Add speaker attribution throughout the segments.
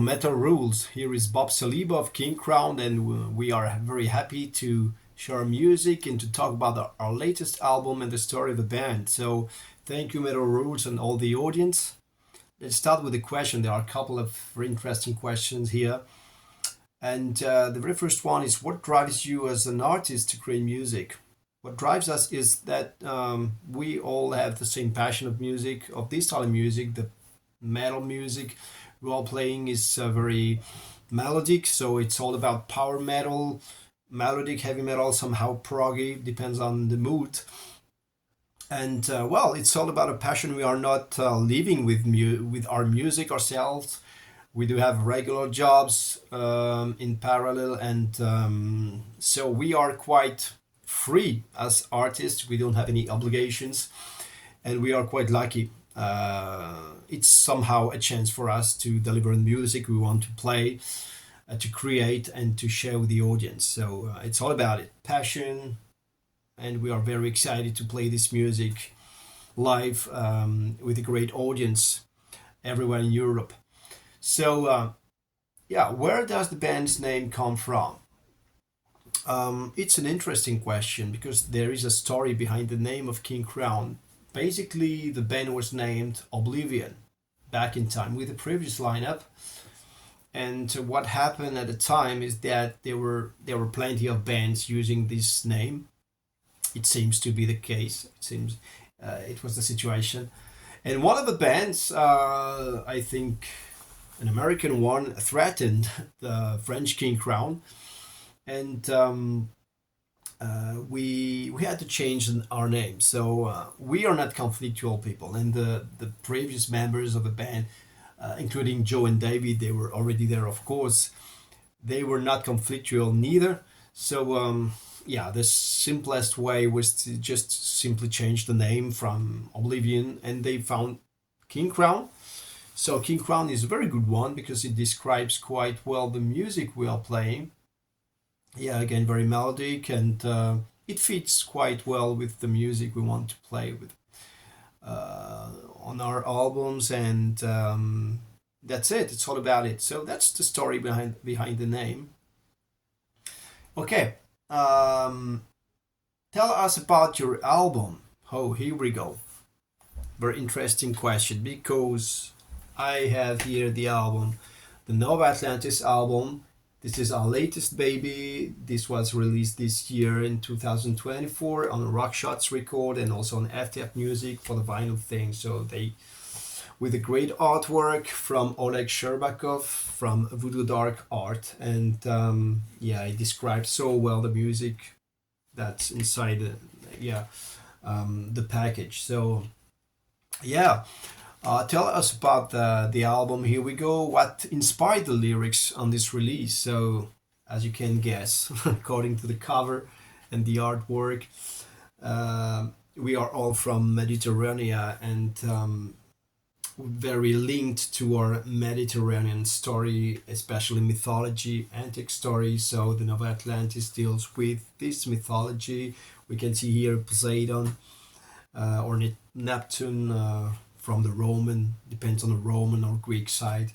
Speaker 1: Metal Rules. Here is Bob Saliba of Kingcrown, and we are very happy to share music and to talk about our latest album and the story of the band. So, thank you, Metal Rules, and all the audience. Let's start with the question. There are a couple of very interesting questions here. And the very first one is, what drives you as an artist to create music? What drives us is that we all have the same passion of music, of this style of music, the metal music. Role playing is very melodic, so it's all about power metal, melodic heavy metal, somehow proggy, depends on the mood. And well, it's all about a passion. We are not living with with our music ourselves. We do have regular jobs in parallel, and so we are quite free as artists. We don't have any obligations, and we are quite lucky. It's somehow a chance for us to deliver music we want to play, to create, and to share with the audience. So it's all about it, passion, and we are very excited to play this music live with a great audience everywhere in Europe. So yeah, where does the band's name come from? It's an interesting question because there is a story behind the name of King Crown. Basically, the band was named Oblivion back in time with the previous lineup. And what happened at the time is that there were plenty of bands using this name. It seems to be the case. It seems it was the situation. And one of the bands, I think an American one, threatened the French King Crown, and we had to change our name. So we are not conflictual people, and the previous members of the band, including Joe and David, they were already there, of course. They were not conflictual neither. So yeah, the simplest way was to just simply change the name from Oblivion, and they found King Crown. So King Crown is a very good one because it describes quite well the music we are playing. Yeah, again, very melodic, and it fits quite well with the music we want to play with on our albums, and that's it. It's all about it. So that's the story behind the name. Okay, tell us about your album. Oh, here we go. Very interesting question because I have here the album, the Nova Atlantis album. This is our latest baby. This was released this year in 2024 on Rock Shots Record and also on FTF Music for the vinyl thing. So they, with a great artwork from Oleg Sherbakov from Voodoo Dark Art, and yeah, it describes so well the music that's inside yeah, the package. So yeah. Tell us about the album. Here we go. What inspired the lyrics on this release? So, as you can guess, according to the cover and the artwork, we are all from Mediterranean and very linked to our Mediterranean story, especially mythology, antique story. So, the Nova Atlantis deals with this mythology. We can see here Poseidon or Neptune. From the Roman, depends on the Roman or Greek side,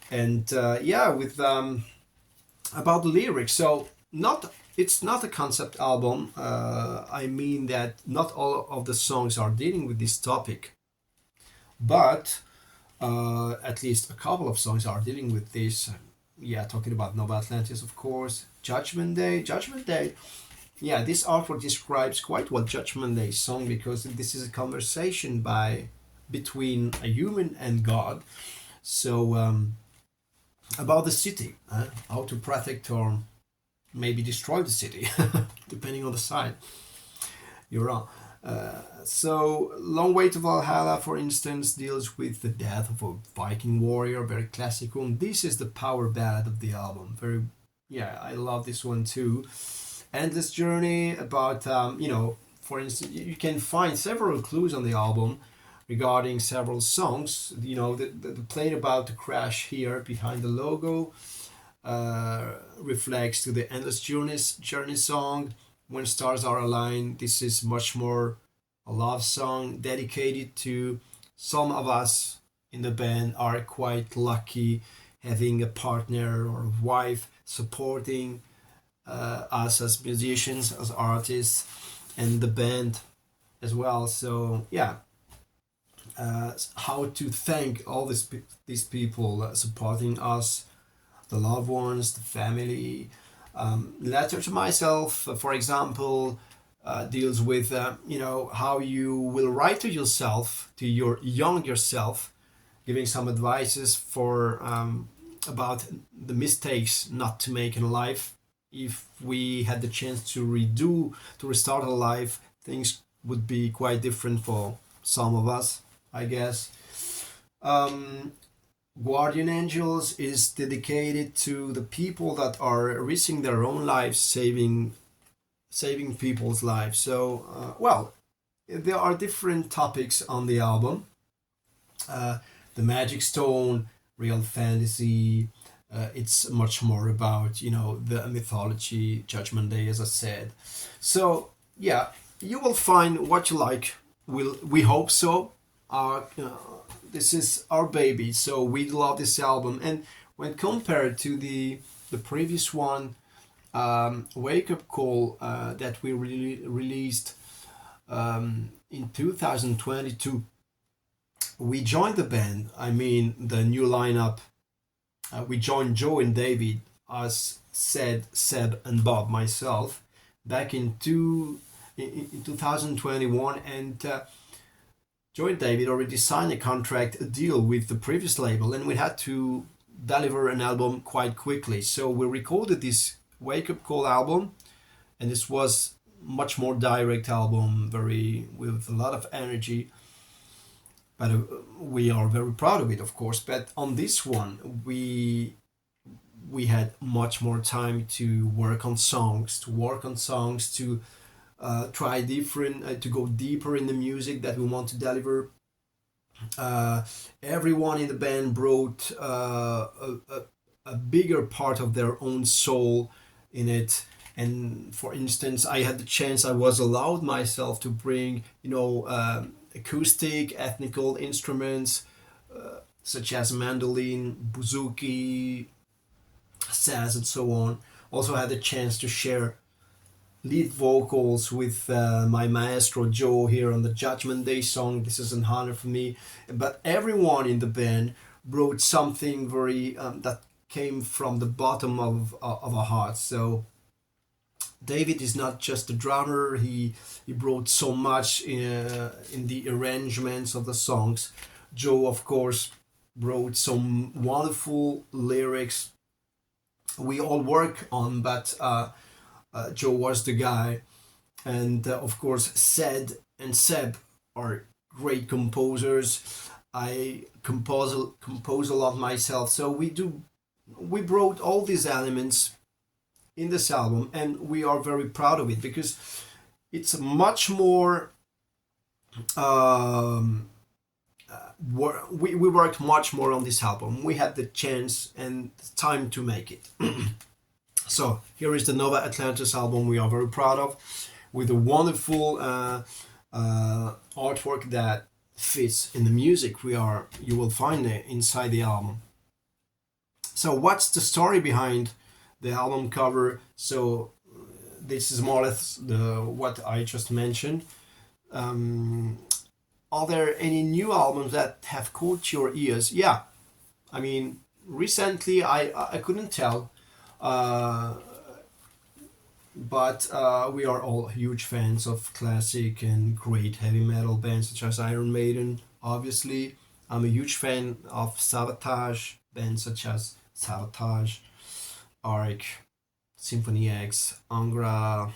Speaker 1: and yeah, with about the lyrics. So not it's not a concept album. I mean that not all of the songs are dealing with this topic, but at least a couple of songs are dealing with this. Yeah, talking about Nova Atlantis, of course. Judgment Day, Judgment Day. Yeah, this artwork describes quite well Judgment Day song because this is a conversation by between a human and God. So about the city, how to protect or maybe destroy the city, depending on the side you're on. So Long Way to Valhalla, for instance, deals with the death of a Viking warrior, very classical. And this is the power ballad of the album. Very, yeah, I love this one too. Endless Journey about for instance, you can find several clues on the album regarding several songs. The plane about to crash here behind the logo reflects to the Endless Journey song. When Stars Are Aligned, this is much more a love song dedicated to some of us in the band are quite lucky having a partner or a wife supporting us as musicians, as artists, and the band as well. So yeah, how to thank all these people supporting us, the loved ones, the family. Letter to myself, for example, deals with how you will write to yourself, to your younger self, giving some advices for about the mistakes not to make in life. If we had the chance to restart our life, things would be quite different for some of us, I guess. Um, Guardian Angels is dedicated to the people that are risking their own lives, saving people's lives. So, well, there are different topics on the album. The Magic Stone, real fantasy. It's much more about the mythology, Judgment Day, as I said. So yeah, you will find what you like. We hope so. This is our baby, so we love this album. And when compared to the previous one, Wake Up Call, that we released in 2022, we joined the band. I mean, the new lineup. We joined Joe and David, as said Seb and Bob, myself, back in 2021, and Joe and David already signed a contract, a deal with the previous label, and we had to deliver an album quite quickly. So we recorded this Wake Up Call album, and this was much more direct album, very with a lot of energy. But we are very proud of it, of course. But on this one, we had much more time to work on songs, to try different, to go deeper in the music that we want to deliver. Uh, Everyone in the band brought a bigger part of their own soul in it. And for instance, I was allowed myself to bring, acoustic, ethnical instruments such as mandolin, bouzouki, saz, and so on. Also had the chance to share lead vocals with my maestro Joe here on the Judgment Day song. This is an honor for me. But everyone in the band brought something very that came from the bottom of our hearts. So David is not just a drummer. He brought so much in the arrangements of the songs. Joe, of course, wrote some wonderful lyrics. We all work on, but Joe was the guy, and of course, Sed and Seb are great composers. I compose a lot myself, so we brought all these elements in this album, and we are very proud of it because it's much more. We worked much more on this album. We had the chance and time to make it. So here is the Nova Atlantis album we are very proud of, with a wonderful artwork that fits in the music you will find inside the album. So what's the story behind the album cover? So this is more or less what I just mentioned. Are there any new albums that have caught your ears? Yeah, I mean, recently I couldn't tell, uh, but we are all huge fans of classic and great heavy metal bands such as Iron Maiden. Obviously, I'm a huge fan of Sabotage, bands such as Sabotage, Arc, Symphony X, Angra,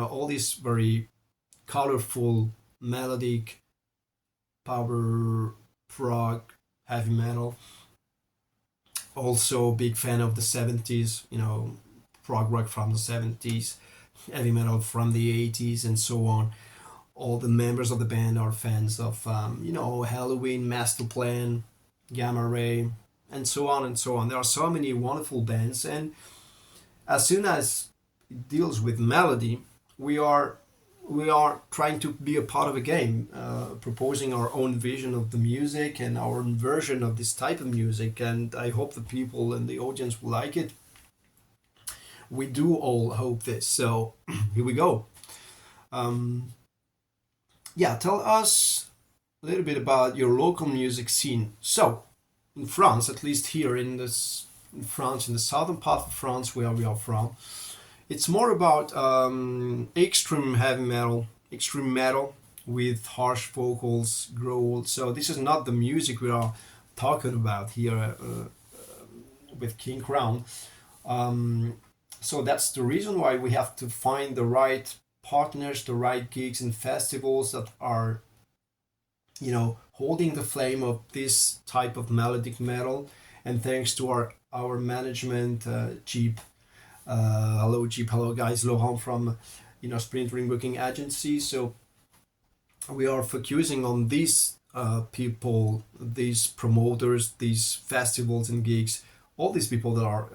Speaker 1: all these very colorful, melodic, power prog, heavy metal. Also, big fan of the 70s, prog rock from the 70s, heavy metal from the 80s, and so on. All the members of the band are fans of, Halloween, Masterplan, Gamma Ray, and so on and so on. There are so many wonderful bands, and as soon as it deals with melody, we are we are trying to be a part of a game, proposing our own vision of the music and our own version of this type of music. And I hope the people and the audience will like it. We do all hope this. So here we go. Um, yeah, tell us a little bit about your local music scene. So, in France, at least here in France, in the southern part of France, where we are from, it's more about extreme heavy metal, extreme metal with harsh vocals, growl. So this is not the music we are talking about here with Kingcrown. Um, so that's the reason why we have to find the right partners, the right gigs and festivals that are, holding the flame of this type of melodic metal. And thanks to our management, Jeep. Hello, Jeep. Hello, guys. Laurent from, Sprint Ring Booking Agency. So we are focusing on these people, these promoters, these festivals and gigs, all these people that are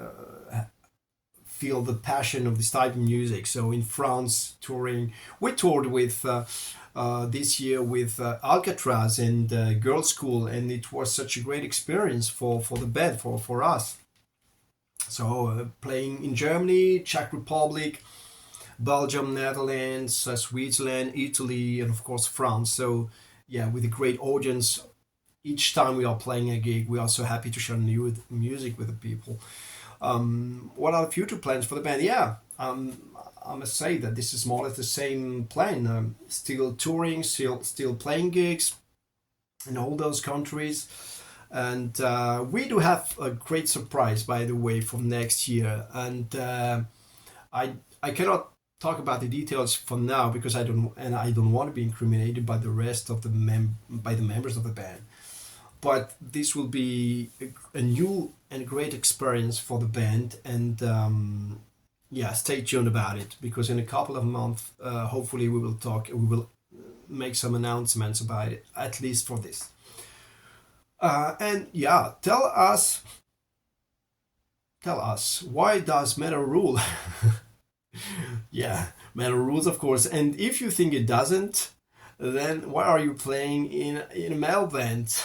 Speaker 1: feel the passion of this type of music. So in France, touring, we toured with this year with Alcatraz and Girls School, and it was such a great experience for the band, for us. So playing in Germany, Czech Republic, Belgium, Netherlands, Switzerland, Italy, and of course France. So yeah, with a great audience. Each time we are playing a gig, we are so happy to share new music with the people. What are the future plans for the band? Yeah, I must say that this is more or less the same plan. Still touring, still playing gigs in all those countries. And we do have a great surprise, by the way, for next year. And I cannot talk about the details for now because I don't want to be incriminated by the rest of by the members of the band. But this will be a new and great experience for the band, and yeah, stay tuned about it because in a couple of months, hopefully, we will talk. We will make some announcements about it, at least for this. And yeah, tell us, why does metal rule? Yeah, metal rules, of course. And if you think it doesn't, then why are you playing in a metal band?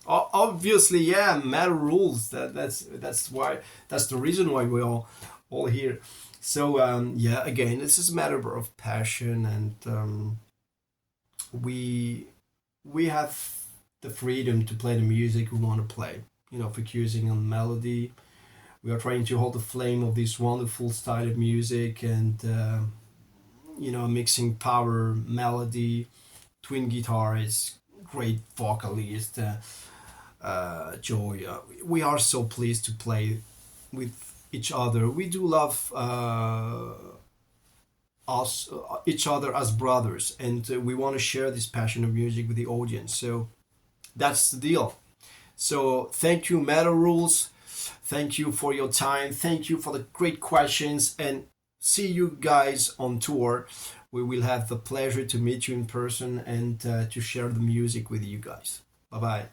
Speaker 1: Obviously, yeah, metal rules. That's why, that's the reason why we're all here. So yeah, again, this is a matter of passion, and we we have the freedom to play the music we want to play. Focusing on melody. We are trying to hold the flame of this wonderful style of music, and mixing power, melody, twin guitars, great vocalist, Joy. We are so pleased to play with each other. We do love us, each other as brothers, and we want to share this passion of music with the audience. So that's the deal. So thank you, Metal Rules. Thank you for your time. Thank you for the great questions, and see you guys on tour. We will have the pleasure to meet you in person and to share the music with you guys. Bye bye.